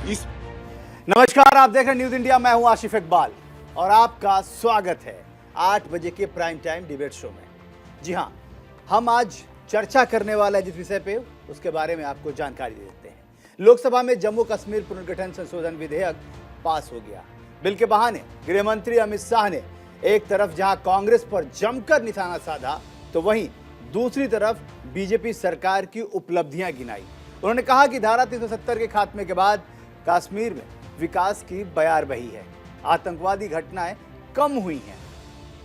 इस नमस्कार, आप देख रहे हैं न्यूज इंडिया। मैं हूं आशिफ इकबाल और आपका स्वागत है 8 बजे के प्राइम टाइम डिबेट शो में। जी हां, हम आज चर्चा करने वाले जिस विषय पे उसके बारे में आपको जानकारी देते हैं। लोकसभा में जम्मू कश्मीर पुनर्गठन संशोधन विधेयक पास हो गया। बिल के बहाने गृह मंत्री अमित शाह ने एक तरफ जहां कांग्रेस पर जमकर निशाना साधा, तो वहीं दूसरी तरफ बीजेपी सरकार की उपलब्धियां गिनाई। उन्होंने कहा कि धारा 370 के खात्मे के बाद कश्मीर में विकास की बयार बही है, आतंकवादी घटनाएं कम हुई हैं,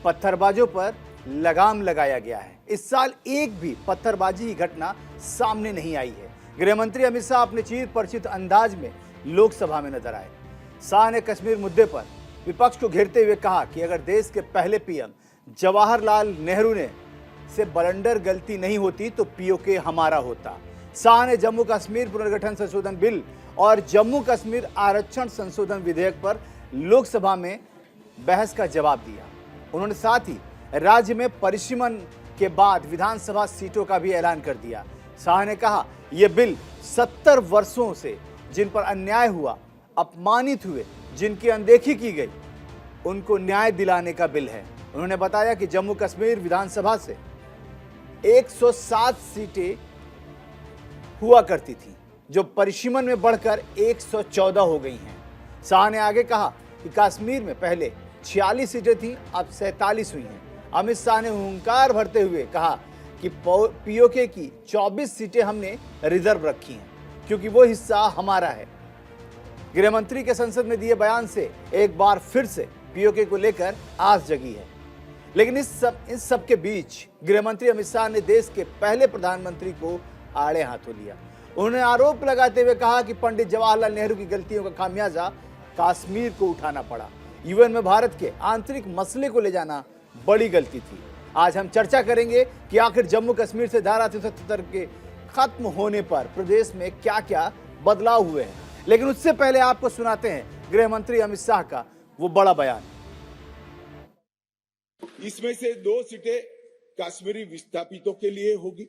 पत्थरबाजों पर लगाम लगाया गया है। इस साल एक भी पत्थरबाजी की घटना सामने नहीं आई है। गृह मंत्री अमित शाह अपने चिर परिचित अंदाज में लोकसभा में नजर आए। शाह ने कश्मीर मुद्दे पर विपक्ष को घेरते हुए कहा कि अगर देश के पहले पीएम जवाहरलाल नेहरू ने से बलंडर गलती नहीं होती तो पीओके हमारा होता। शाह ने जम्मू कश्मीर पुनर्गठन संशोधन बिल और जम्मू कश्मीर आरक्षण संशोधन विधेयक पर लोकसभा में बहस का जवाब दिया। उन्होंने साथ ही राज्य में परिसीमन के बाद विधानसभा सीटों का भी ऐलान कर दिया। शाह ने कहा, यह बिल 70 वर्षों से जिन पर अन्याय हुआ, अपमानित हुए, जिनकी अनदेखी की गई, उनको न्याय दिलाने का बिल है। उन्होंने बताया कि जम्मू कश्मीर विधानसभा से 107 सीटें हुआ करती थी, जो परिसीमन में बढ़कर 114 हो गई हैं। शाह ने आगे कहा कि कश्मीर में पहले 46 सीटें थीं, अब 47 हुई हैं। अमित शाह ने हुंकार भरते हुए कहा कि पीओके की 24 सीटें हमने रिजर्व रखी हैं, क्योंकि वो हिस्सा हमारा है। गृह मंत्री के संसद में दिए बयान से एक बार फिर से पीओके को लेकर आस जगी है। लेकिन इस सब के बीच गृह मंत्री अमित शाह ने देश के पहले प्रधानमंत्री को आड़े हाथों लिया। उन्होंने आरोप लगाते हुए कहा कि पंडित जवाहरलाल नेहरू की गलतियों का खामियाजा कश्मीर को उठाना पड़ा। यूएन में भारत के आंतरिक मसले को ले जाना बड़ी गलती थी। आज हम चर्चा करेंगे कि आखिर जम्मू कश्मीर से धारा 370 के खत्म होने पर प्रदेश में क्या क्या बदलाव हुए हैं। लेकिन उससे पहले आपको सुनाते हैं गृह मंत्री अमित शाह का वो बड़ा बयान। इसमें से 2 सीटें कश्मीरी विस्थापितों के लिए होगी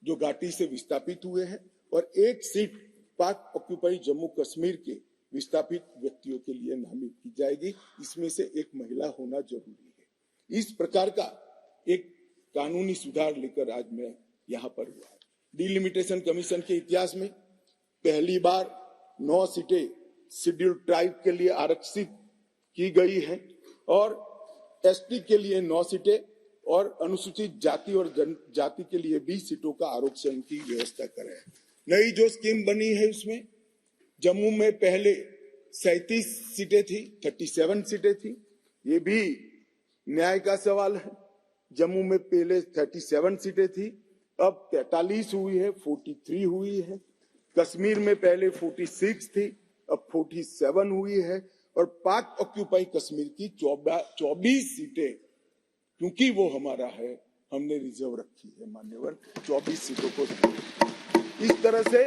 जो घाटी से विस्थापित हुए हैं, और 1 सीट पाक ऑक्युपाई जम्मू कश्मीर के विस्थापित व्यक्तियों के लिए नामित की जाएगी। इसमें से एक महिला होना जरूरी है। इस प्रकार का एक कानूनी सुधार लेकर आज मैं यहाँ पर हुआ। डिलिमिटेशन कमीशन के इतिहास में पहली बार 9 सीटें शेड्यूल्ड ट्राइब के लिए आरक्षित की गई है और एसटी के लिए 9 सीटें और अनुसूचित जाति और जनजाति के लिए 20 सीटों का आरक्षण की व्यवस्था करें। नई जो स्कीम बनी है उसमें जम्मू में पहले 37 सीटें थी, 37 सीटें थी। ये भी न्याय का सवाल है। जम्मू में पहले 37 सीटें थी, अब 43 हुई है, 43 हुई है। कश्मीर में पहले 46 थी, अब 47 हुई है। और पाक ऑक्युपाई कश्मीर की 24 सीटें, क्योंकि वो हमारा है, हमने रिजर्व रखी है मान्यवर, 24 सीटों को। इस तरह से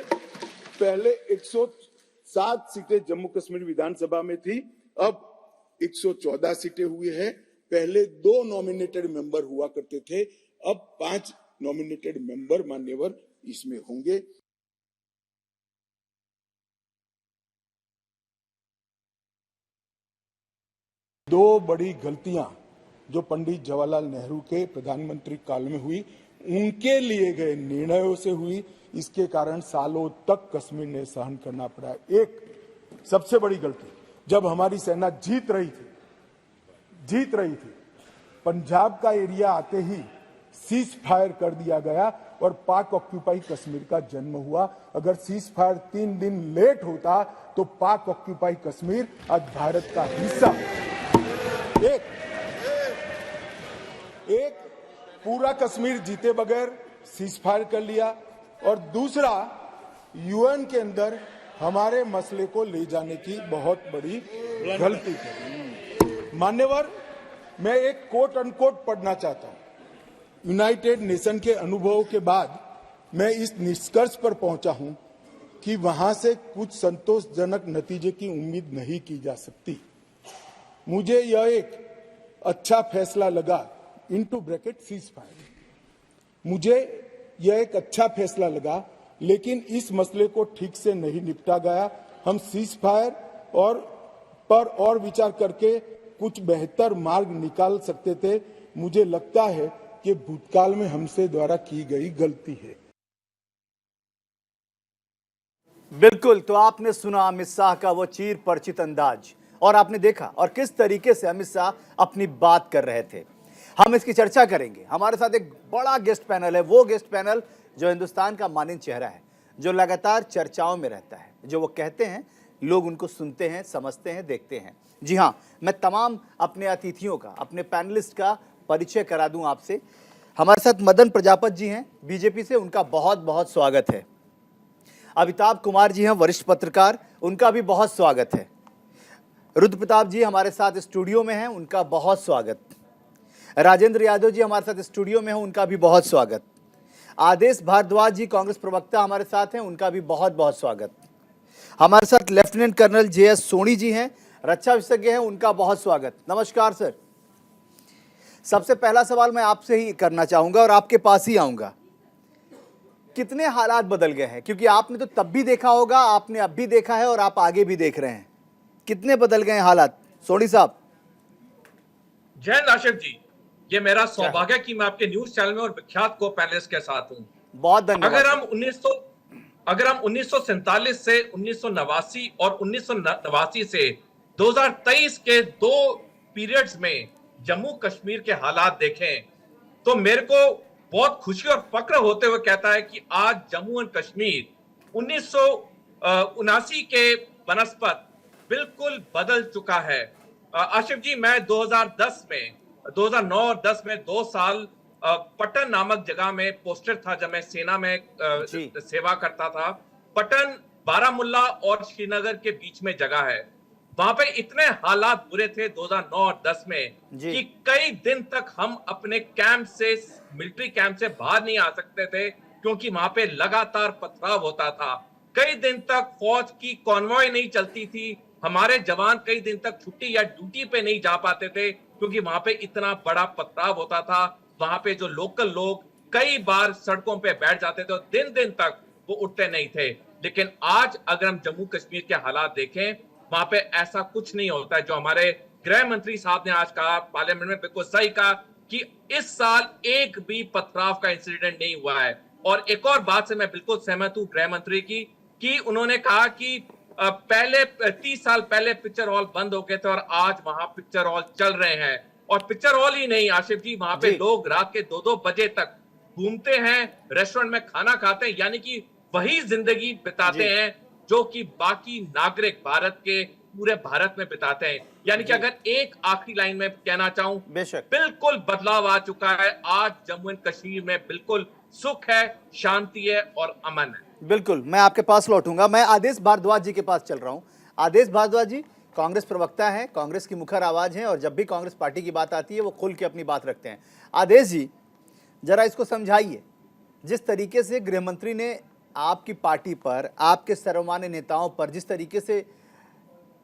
पहले 107 सीटें जम्मू कश्मीर विधानसभा में थी, अब 114 सीटें हुई है। पहले 2 नॉमिनेटेड मेंबर हुआ करते थे, अब 5 नॉमिनेटेड मेंबर मान्यवर इसमें होंगे। दो बड़ी गलतियां जो पंडित जवाहरलाल नेहरू के प्रधानमंत्री काल में हुई, उनके लिए गए निर्णयों से हुई। इसके कारण सालों तक कश्मीर ने सहन करना पड़ा। एक सबसे बड़ी गलती, जब हमारी सेना जीत रही थी, पंजाब का एरिया आते ही सीज फायर कर दिया गया और पाक ऑक्युपाई कश्मीर का जन्म हुआ। अगर सीज फायर 3 दिन लेट होता तो पाक ऑक्युपाई कश्मीर आज भारत का हिस्सा। एक पूरा कश्मीर जीते बगैर सीज फायर कर लिया, और दूसरा यूएन के अंदर हमारे मसले को ले जाने की बहुत बड़ी गलती की। मान्यवर, मैं एक कोट अनकोट पढ़ना चाहता हूं। यूनाइटेड नेशन के अनुभवों के बाद मैं इस निष्कर्ष पर पहुंचा हूं कि वहां से कुछ संतोषजनक नतीजे की उम्मीद नहीं की जा सकती। मुझे यह एक अच्छा फैसला लगा, इनटू ब्रैकेट सीज फायर, मुझे यह एक अच्छा फैसला लगा, लेकिन इस मसले को ठीक से नहीं निपटा गया हम सीज फायर और विचार करके कुछ बेहतर मार्ग निकाल सकते थे। मुझे लगता है कि भूतकाल में हमसे द्वारा की गई गलती है। बिल्कुल, तो आपने सुना अमित शाह का वो चीर परिचित अंदाज और आपने देखा और किस तरीके से अमित शाह अपनी बात कर रहे थे। हम इसकी चर्चा करेंगे। हमारे साथ एक बड़ा गेस्ट पैनल है, वो गेस्ट पैनल जो हिंदुस्तान का माननीय चेहरा है, जो लगातार चर्चाओं में रहता है, जो वो कहते हैं लोग उनको सुनते हैं, समझते हैं, देखते हैं। जी हाँ, मैं तमाम अपने अतिथियों का, अपने पैनलिस्ट का परिचय करा दूं आपसे। हमारे साथ मदन प्रजापत जी हैं बीजेपी से, उनका बहुत बहुत स्वागत है। अमिताभ कुमार जी हैं वरिष्ठ पत्रकार, उनका भी बहुत स्वागत है। रुद्र प्रताप जी हमारे साथ स्टूडियो में हैं, उनका बहुत स्वागत। राजेंद्र यादव जी हमारे साथ स्टूडियो में हैं, उनका भी बहुत स्वागत। आदेश भारद्वाज जी कांग्रेस प्रवक्ता हमारे साथ हैं, उनका भी बहुत बहुत स्वागत। हमारे साथ lieutenant colonel JS. Soni ji हैं, रक्षा विशेषज्ञ हैं, उनका बहुत स्वागत। नमस्कार सर। सबसे पहला सवाल मैं आपसे ही करना चाहूंगा और आपके पास ही आऊंगा। कितने हालात बदल गए हैं? क्योंकि आपने तो तब भी देखा होगा, आपने अब भी देखा है और आप आगे भी देख रहे हैं। कितने बदल गए हैं हालात, सोनी साहब? जय हिंद आशिफ जी, ये मेरा सौभाग्य कि मैं आपके न्यूज चैनल में और विख्यात को पैनलिस्ट के साथ हूं। बहुत धन्यवाद। अगर हम 1947 से 1989 और 1989 से 2023 के दो पीरियड्स में जम्मू कश्मीर के हालात देखें तो मेरे को बहुत खुशी और फक्र होते हुए कहता है कि आज जम्मू एंड कश्मीर 1979 के बनस्पत बिल्कुल बदल चुका है। आशिफ जी, मैं 2009 और 10 में 2 साल पटन नामक जगह में पोस्टेड था जब मैं सेना में सेवा करता था। पटन बारामुल्ला और श्रीनगर के बीच में जगह है। वहां पे इतने हालात बुरे थे 2009 और 10 में कि कई दिन तक हम अपने कैंप से, मिलिट्री कैंप से बाहर नहीं आ सकते थे क्योंकि वहां पे लगातार पथराव होता था। कई दिन तक फौज की कॉन्वॉय नहीं चलती थी। हमारे जवान कई दिन तक छुट्टी या ड्यूटी पे नहीं जा पाते थे क्योंकि वहां पे इतना बड़ा पथराव होता था। वहां पे जो लोकल लोग कई बार सड़कों पे बैठ जाते थे और दिन दिन तक वो उठते नहीं थे। लेकिन आज अगर हम जम्मू कश्मीर के हालात देखें, वहां पे ऐसा कुछ नहीं होता है। जो हमारे गृह मंत्री साहब ने आज कहा पार्लियामेंट में, बिल्कुल सही कहा कि इस साल एक भी पथराव का इंसिडेंट नहीं हुआ है। और एक और बात से मैं बिल्कुल सहमत हूं गृह मंत्री की, कि उन्होंने कहा कि पहले 30 साल पहले पिक्चर हॉल बंद हो गए थे और आज वहां पिक्चर हॉल चल रहे हैं। और पिक्चर हॉल ही नहीं आशिफ जी, वहां पे लोग रात के 2-2 बजे तक घूमते हैं, रेस्टोरेंट में खाना खाते हैं, यानी कि वही जिंदगी बिताते हैं जो कि बाकी नागरिक भारत के पूरे भारत में बिताते हैं। यानी कि अगर एक आखिरी लाइन में कहना चाहूं, बिल्कुल बदलाव आ चुका है। आज जम्मू एंड कश्मीर में बिल्कुल सुख है, शांति है और अमन है। बिल्कुल, मैं आपके पास लौटूंगा। मैं आदेश भारद्वाज जी के पास चल रहा हूं। आदेश भारद्वाज जी कांग्रेस प्रवक्ता हैं, कांग्रेस की मुखर आवाज हैं और जब भी कांग्रेस पार्टी की बात आती है वो खुल के अपनी बात रखते हैं। आदेश जी, जरा इसको समझाइए। जिस तरीके से गृह मंत्री ने आपकी पार्टी पर, आपके सर्वमान्य नेताओं पर जिस तरीके से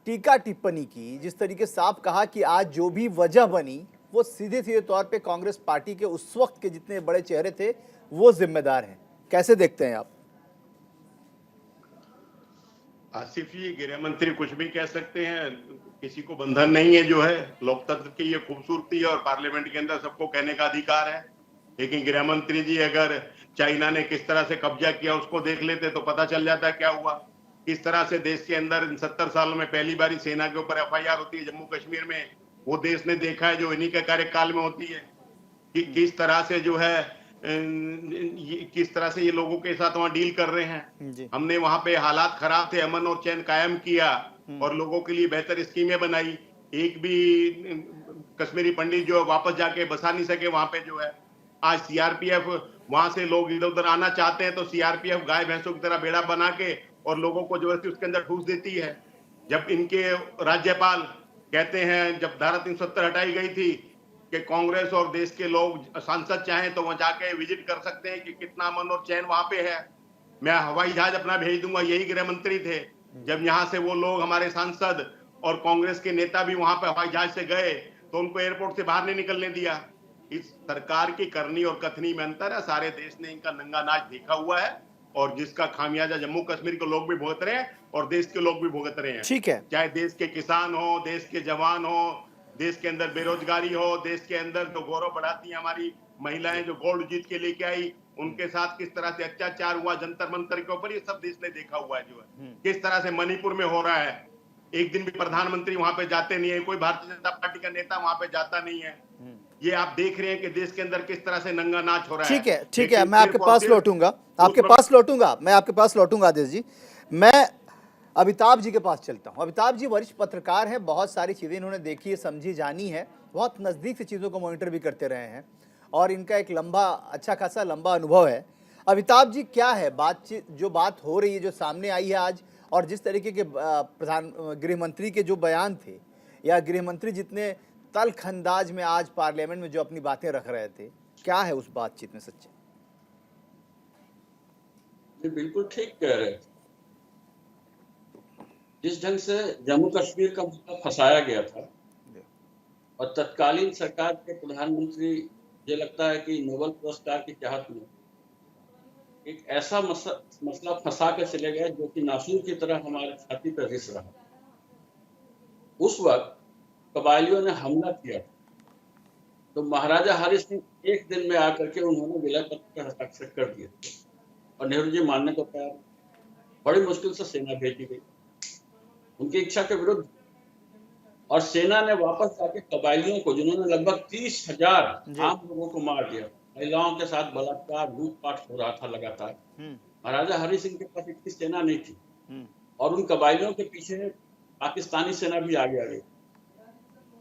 टीका टिप्पणी की, जिस तरीके से आप कहा कि आज जो भी वजह बनी वो सीधे सीधे तौर पे कांग्रेस पार्टी के उस वक्त के जितने बड़े चेहरे थे वो जिम्मेदार हैं, कैसे देखते हैं आप? आसिफ जी, गृह मंत्री कुछ भी कह सकते हैं, किसी को बंधन नहीं है। जो है लोकतंत्र की ये खूबसूरती है और पार्लियामेंट के अंदर सबको कहने का अधिकार है। लेकिन गृह मंत्री जी अगर चाइना ने किस तरह से कब्जा किया उसको देख लेते तो पता चल जाता क्या हुआ। किस तरह से देश के अंदर 70 सालों में पहली बार सेना के ऊपर FIR होती है जम्मू कश्मीर में, वो देश ने देखा है जो इन्हीं के कार्यकाल में होती है। कि किस तरह से जो है किस तरह से ये लोगों के साथ वहां डील कर रहे हैं। हमने वहां पे हालात खराब थे, अमन और चैन कायम किया और लोगों के लिए बेहतर स्कीमें बनाई। एक भी कश्मीरी पंडित जो वापस जाके बसा नहीं सके वहां पे। जो है आज CRPF, वहां से लोग इधर उधर आना चाहते हैं तो CRPF गाय भैंसों की तरह बेड़ा बना के और लोगों को जबरदस्ती उसके अंदर ठूस देती है। जब इनके राज्यपाल कहते हैं, जब धारा 370 हटाई गई थी कि कांग्रेस और देश के लोग सांसद चाहें तो वहां जाके विजिट कर सकते हैं कि कितना अमन और चैन वहां पे है। मैं हवाई जहाज अपना भेज दूंगा, यही गृह मंत्री थे। जब यहाँ से वो लोग, हमारे सांसद और कांग्रेस के नेता भी वहां पे हवाई जहाज से गए तो उनको एयरपोर्ट से बाहर नहीं निकलने दिया। इस सरकार की करनी और कथनी में अंतर है। सारे देश ने इनका नंगा नाच देखा हुआ है और जिसका खामियाजा जम्मू कश्मीर के लोग भी भुगत रहे हैं और देश के लोग भी भुगत रहे हैं। ठीक है, चाहे देश के किसान हो, देश के जवान हो, देश के अंदर बेरोजगारी हो, देश के अंदर जो गौरव बढ़ाती हैं हमारी महिलाएं जो गोल्ड जीत के लेके आई, उनके साथ किस तरह से अत्याचार हुआ जंतर मंतर के ऊपर, ये सब देश ने देखा हुआ है जो है किस तरह से मणिपुर में हो रहा है। एक दिन भी प्रधानमंत्री वहां पे जाते नहीं है, कोई भारतीय जनता पार्टी का नेता वहां पे जाता नहीं है। ये आप देख रहे हैं कि देश के अंदर किस तरह से नंगा नाच हो रहा है। ठीक है, ठीक है, लेकिन मैं आपके सिर्फ और पास सिर्फ लौटूंगा, मैं आपके पास लौटूंगा आदेश जी। मैं अमिताभ जी के पास चलता हूं। अमिताभ जी वरिष्ठ पत्रकार हैं, बहुत सारी चीजें इन्होंने देखी है, समझी, जानी है, बहुत नजदीक से चीजों को मॉनिटर भी करते रहे हैं और इनका एक अच्छा खासा लंबा अनुभव है। अमिताभ जी, क्या है बातचीत, जो बात हो रही है, जो सामने आई है आज, और जिस तरीके के गृह मंत्री के जो बयान थे, या गृह मंत्री जितने तल्ख अंदाज में आज पार्लियामेंट में जो अपनी बातें रख रहे थे, क्या है उस बातचीत में सच्चे? ये बिल्कुल ठीक कह रहे थे। जिस ढंग से जम्मू कश्मीर का मुद्दा फंसाया गया था और तत्कालीन सरकार के प्रधानमंत्री, मुझे लगता है कि नोबेल पुरस्कार की चाहत में एक ऐसा मसला फंसा कर चले गए जो कि नासूर की तरह हमारे छाती पर रिस रहा। उस वक्त कबायलियों ने हमला किया तो महाराजा हरि सिंह एक दिन में आकर के उन्होंने विलय पत्र पर हस्ताक्षर कर दिए और नेहरू जी मानने को तैयार। बड़ी मुश्किल से सेना भेजी गई उनकी इच्छा के विरुद्ध, और सेना ने वापस जाके कबायलियों को, जिन्होंने लगभग 30,000 आम लोगों को मार दिया, महिलाओं के साथ बलात्कार लूटपाट हो रहा था लगातार। महाराजा हरि सिंह के पास इतनी सेना नहीं थी और उन कबायलियों के पीछे पाकिस्तानी सेना भी आगे आ गई।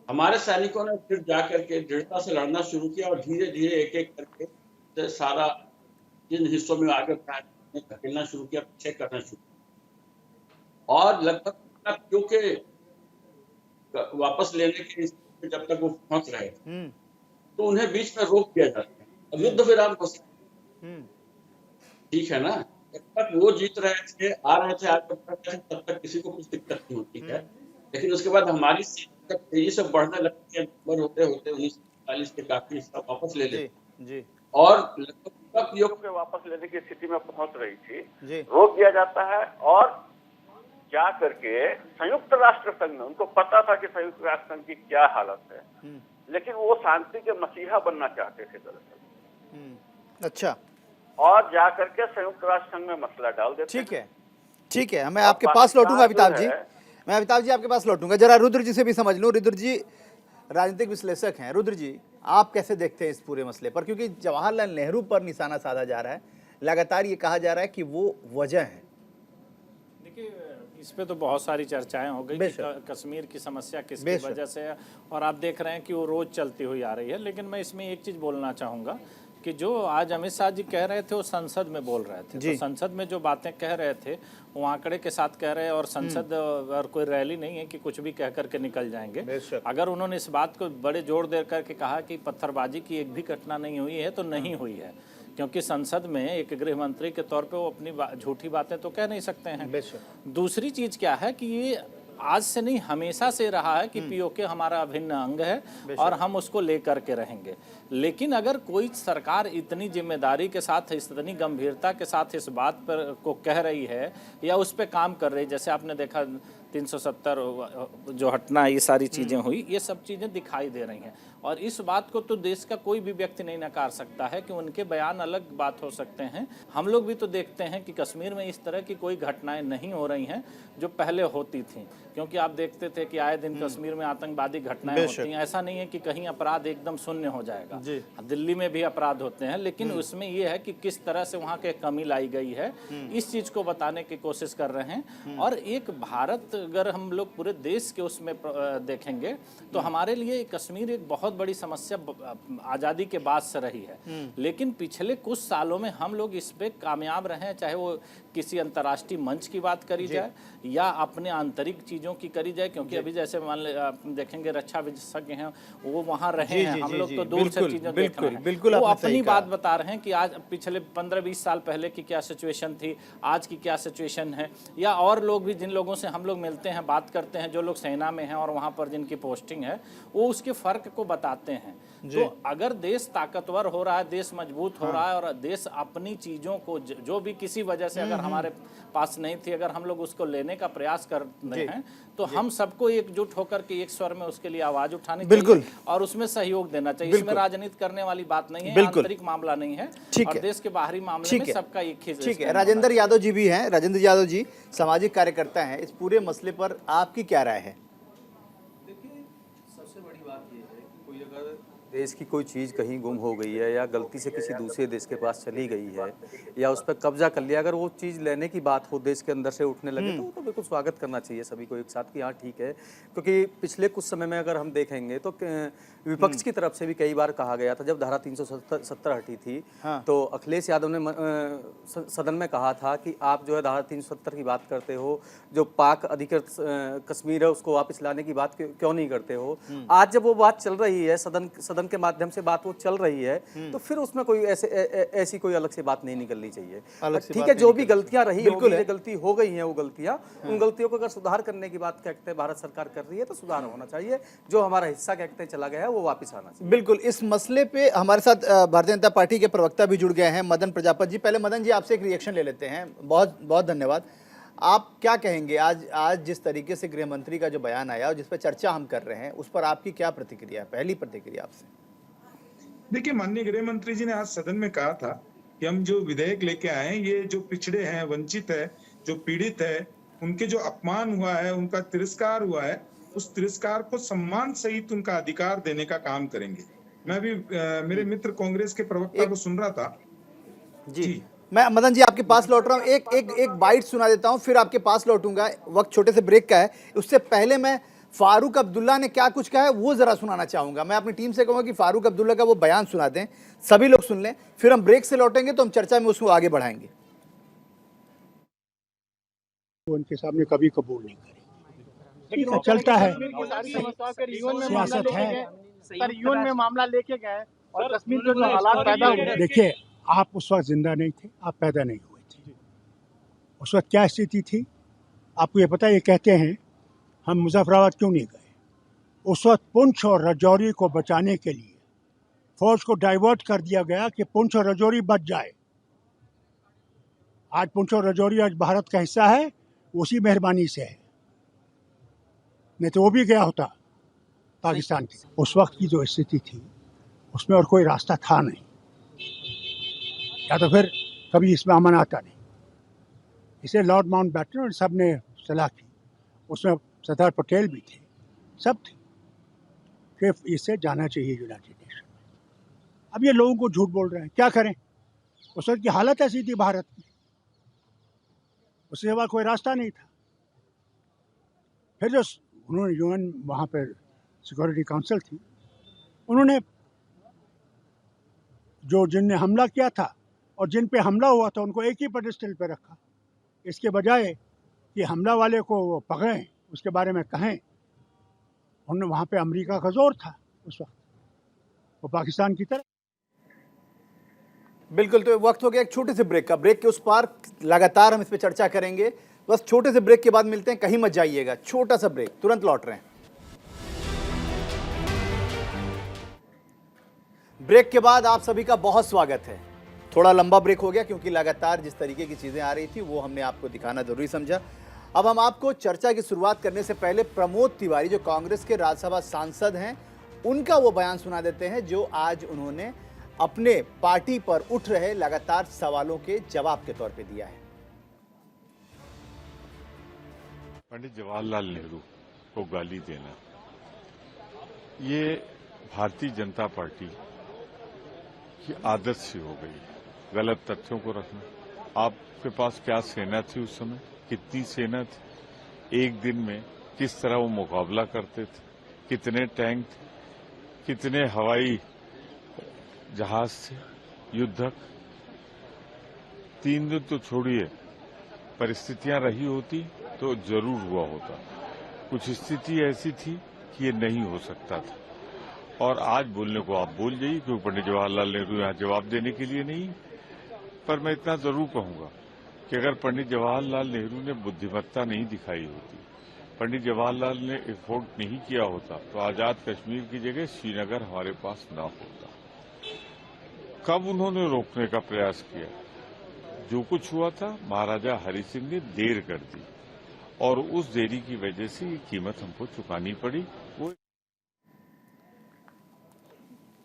हमारे सैनिकों ने फिर जाकर के दृढ़ता से लड़ना शुरू किया और धीरे धीरे एक एक करके सारा जिन हिस्सों में आगे धकेलना शुरू किया, पीछे करना शुरू किया। और लगभग क्योंकि वापस लेने के जब तक वो फंस रहे तो उन्हें बीच में रोक दिया जाता है। अब युद्ध विराम हो सकता, ठीक है ना, जब तक वो जीत रहे थे, आ रहे थे आगे तब तक किसी को कुछ दिक्कत नहीं होती है। लेकिन उसके बाद हमारी सेना तेजी से बढ़ने लगती है, होते होते 1940 के काफी हिस्सा वापस ले लेते और लगभग युग के वापस लेने की स्थिति में पहुंच रही थी, रोक दिया जाता है। और जा करके संयुक्त राष्ट्र संघ में, उनको पता था कि संयुक्त राष्ट्र संघ की क्या हालत है, लेकिन वो शांति के मसीहा बनना चाहते थे दरअसल। अच्छा, और जा करके संयुक्त राष्ट्र संघ में मसला डाल देते। ठीक है, ठीक है, मैं आपके पास लौटूंगा अमिताभ जी, मैं अमिताभ जी आपके पास लौटूंगा। जरा रुद्र जी से भी समझ लूं। रुद्र जी राजनीतिक विश्लेषक हैं। रुद्र जी, आप कैसे देखते हैं इस पूरे मसले पर? क्योंकि जवाहरलाल नेहरू पर निशाना साधा जा रहा है, लगातार ये कहा जा रहा है कि वो वजह है। देखिए, इस पे तो बहुत सारी चर्चाएं हो गई कि कश्मीर की समस्या किसकी वजह से है, और आप देख रहे हैं कि वो रोज चलती हुई आ रही है। लेकिन मैं इसमें एक चीज़ बोलना चाहूँगा कि जो आज अमित शाह जी कह रहे थे वो संसद में बोल रहे थे, तो संसद में जो बातें कह रहे थे वो आंकड़े के साथ कह रहे हैं, और संसद और कोई रैली नहीं है कि कुछ भी कह करके निकल जाएंगे। अगर उन्होंने इस बात को बड़े जोर दे करके कहा कि पत्थरबाजी की एक भी घटना नहीं हुई है, तो नहीं हुई है, क्योंकि संसद में एक गृह मंत्री के तौर पे वो अपनी झूठी बातें तो कह नहीं सकते हैं। दूसरी चीज़ क्या है कि ये आज से नहीं, हमेशा से रहा है कि पीओके हमारा अभिन्न अंग है और हम उसको लेकर के रहेंगे। लेकिन अगर कोई सरकार इतनी जिम्मेदारी के साथ, इतनी गंभीरता के साथ इस बात पर को कह रही है या उस पर काम कर रही है, जैसे आपने देखा 370 जो हटना, ये सारी चीज़ें हुई, ये सब चीज़ें दिखाई दे रही हैं, और इस बात को तो देश का कोई भी व्यक्ति नहीं नकार सकता है कि उनके बयान अलग बात हो सकते हैं। हम लोग भी तो देखते हैं कि कश्मीर में इस तरह की कोई घटनाएं नहीं हो रही हैं जो पहले होती थीं, क्योंकि आप देखते थे कि आए दिन कश्मीर में आतंकवादी घटनाएं होती हैं। ऐसा नहीं है कि कहीं अपराध एकदम शून्य हो जाएगा, दिल्ली में भी अपराध होते हैं, लेकिन उसमें यह है कि किस तरह से वहाँ के कमी लाई गई है, इस चीज़ को बताने की कोशिश कर रहे हैं। और एक भारत, अगर हम लोग पूरे देश के उसमें देखेंगे तो हमारे लिए कश्मीर एक बहुत बड़ी समस्या आज़ादी के बाद से रही है, लेकिन पिछले कुछ सालों में हम लोग इस पे कामयाब रहे हैं, चाहे वो किसी अंतर्राष्ट्रीय मंच की बात करी जाए या अपने आंतरिक चीज़ों की करी जाए, क्योंकि अभी जैसे मान ले आप देखेंगे रक्षा विशेषज्ञ हैं, वो वहाँ रहे हैं, हम लोग तो दूर से चीज़ें देख रहे हैं, वो अपनी बात बता रहे हैं कि आज पिछले 15-20 साल पहले की क्या सिचुएशन थी, आज की क्या सिचुएशन है, या और लोग भी जिन लोगों से हम लोग मिलते हैं, बात करते हैं, जो लोग सेना में हैं और वहाँ पर जिनकी पोस्टिंग है, वो उसके फ़र्क को बताते हैं। तो अगर देश ताकतवर हो रहा है, देश मजबूत हो रहा है और देश अपनी चीजों को जो भी किसी वजह से अगर हमारे पास नहीं थी, अगर हम लोग उसको लेने का प्रयास कर रहे हैं तो हम सबको एकजुट होकर के एक स्वर में उसके लिए आवाज उठानी चाहिए और उसमें सहयोग देना चाहिए। इसमें राजनीति करने वाली बात नहीं है, आंतरिक मामला नहीं है और देश के बाहरी मामले में सबका एक ही। ठीक है, राजेंद्र यादव जी भी हैं। राजेंद्र यादव जी सामाजिक कार्यकर्ता हैं, इस पूरे मसले पर आपकी क्या राय है? देखिए, सबसे बड़ी बात यह है कि कोई अगर देश की कोई चीज़ कहीं गुम हो गई है या गलती से किसी दूसरे देश के पास चली गई है या उस पर कब्जा कर लिया, अगर वो चीज़ लेने की बात हो देश के अंदर से उठने लगे तो बिल्कुल स्वागत करना चाहिए सभी को एक साथ कि हाँ ठीक है। क्योंकि पिछले कुछ समय में अगर हम देखेंगे तो विपक्ष की तरफ से भी कई बार कहा गया था, जब धारा 370 हटी थी तो अखिलेश यादव ने सदन में कहा था कि आप जो है धारा 370 की बात करते हो, जो पाक अधिकृत कश्मीर है उसको वापस लाने की बात क्यों नहीं करते हो। आज जब वो बात चल रही है, सदन के माध्यम से बात वो चल रही है, तो फिर उसमें कोई ऐसी कोई अलग से बात नहीं निकलनी चाहिए। ठीक है, जो भी गलतियां रही होंगी, जो गलती हो गई हैं वो गलतियां, उन गलतियों को अगर सुधार करने की बात कहते हैं भारत सरकार कर रही है तो सुधार होना चाहिए। जो हमारा हिस्सा कहते हैं चला गया है वो वापस आना चाहिए। बिल्कुल। इस मसले पे हमारे साथ भारतीय जनता पार्टी के प्रवक्ता भी जुड़ गए हैं, मदन प्रजापति जी। पहले मदन जी आपसे एक रिएक्शन ले लेते हैं। बहुत बहुत धन्यवाद। आप क्या कहेंगे आज जिस तरीके से गृह मंत्री का जो बयान आया और जिस पर चर्चा हम कर रहे हैं, उस पर आपकी क्या प्रतिक्रिया है? पहली प्रतिक्रिया आपसे। देखिए, माननीय गृह मंत्री जी ने आज सदन में कहा था कि हम जो विधेयक लेके आए हैं, ये जो पिछड़े हैं, वंचित है, जो पीड़ित है, उनके जो अपमान हुआ है, उनका तिरस्कार हुआ है, उस तिरस्कार को सम्मान सहित उनका अधिकार देने का काम करेंगे। मैं भी मेरे मित्र कांग्रेस के प्रवक्ता को सुन रहा था जी। मैं मदन जी आपके पास लौट रहा हूँ, एक बाइट सुना देता हूँ फिर आपके पास लौटूंगा। वक्त छोटे से ब्रेक का है, उससे पहले मैं फारूक अब्दुल्ला ने क्या कुछ कहा है वो जरा सुनाना चाहूंगा। मैं अपनी टीम से कहूंगा कि फारूक अब्दुल्ला का वो बयान सुना दें, सभी लोग सुन लें, फिर हम ब्रेक से लौटेंगे तो हम चर्चा में उसको आगे बढ़ाएंगे। उनके सामने कभी कबूल नहीं करेंगे। चलता है, सियासत है। सर, यूएन में मामला लेके गए और कश्मीर के जो हालात पैदा हुए। देखिए, आप उस वक्त जिंदा नहीं थे, आप पैदा नहीं हुए थे। उस वक्त क्या स्थिति थी आपको ये पता है? ये कहते हैं हम मुजफ्फराबाद क्यों नहीं गए। उस वक्त पुंछ और राजौरी को बचाने के लिए फौज को डाइवर्ट कर दिया गया कि पुंछ और राजौरी बच जाए। आज पुंछ और राजौरी आज भारत का हिस्सा है, उसी मेहरबानी से है, नहीं तो वो भी गया होता पाकिस्तान की। उस वक्त की जो स्थिति थी उसमें और कोई रास्ता था नहीं, या तो फिर कभी इसमें अमन आता नहीं। इसे लॉर्ड माउंटबेटन और सब ने सलाह की, उसमें सरदार पटेल भी थे, सब थे कि इससे जाना चाहिए यूनाइटेड नेशन में। अब ये लोगों को झूठ बोल रहे हैं, क्या करें? उस वक्त की हालत ऐसी थी भारत की, उसके बाद कोई रास्ता नहीं था। फिर जो उन्होंने यूएन वहाँ पर सिक्योरिटी काउंसिल थी, उन्होंने जो जिनने हमला किया था और जिन पे हमला हुआ था उनको एक ही पेडेस्टल पे रखा, इसके बजाय कि हमला वाले को वो पकड़ें, उसके बारे में कहें। उन्होंने वहाँ पे अमेरिका का जोर था उस वक्त, वो पाकिस्तान की तरफ। बिल्कुल। तो वक्त हो गया एक छोटे से ब्रेक का। ब्रेक के उस पार लगातार हम इस पर चर्चा करेंगे। बस छोटे से ब्रेक के बाद मिलते हैं, कहीं मत जाइएगा। छोटा सा ब्रेक, तुरंत लौट रहे हैं। ब्रेक के बाद आप सभी का बहुत स्वागत है। थोड़ा लंबा ब्रेक हो गया क्योंकि लगातार जिस तरीके की चीजें आ रही थी वो हमने आपको दिखाना जरूरी समझा। अब हम आपको चर्चा की शुरुआत करने से पहले प्रमोद तिवारी जो कांग्रेस के राज्यसभा सांसद हैं, उनका वो बयान सुना देते हैं जो आज उन्होंने अपने पार्टी पर उठ रहे लगातार सवालों के जवाब के तौर पे दिया है। पंडित जवाहरलाल नेहरू को गाली देना, ये भारतीय जनता पार्टी की आदत सी हो गई। गलत तथ्यों को रखना। आपके पास क्या सेना थी उस समय, कितनी सेना थी, एक दिन में किस तरह वो मुकाबला करते थे, कितने टैंक थे, कितने हवाई जहाज थे, युद्धक। 3 दिन तो छोड़िए, परिस्थितियां रही होती तो जरूर हुआ होता। कुछ स्थिति ऐसी थी कि ये नहीं हो सकता था। और आज बोलने को आप बोल जाइए क्योंकि पंडित जवाहरलाल नेहरू यहाँ जवाब देने के लिए नहीं। पर मैं इतना जरूर कहूंगा कि अगर पंडित जवाहरलाल नेहरू ने बुद्धिमत्ता नहीं दिखाई होती, पंडित जवाहरलाल ने वोट नहीं किया होता तो आजाद कश्मीर की जगह श्रीनगर हमारे पास न होता। कब उन्होंने रोकने का प्रयास किया? जो कुछ हुआ था महाराजा हरि सिंह ने देर कर दी और उस देरी की वजह से ये कीमत हमको चुकानी पड़ी। वो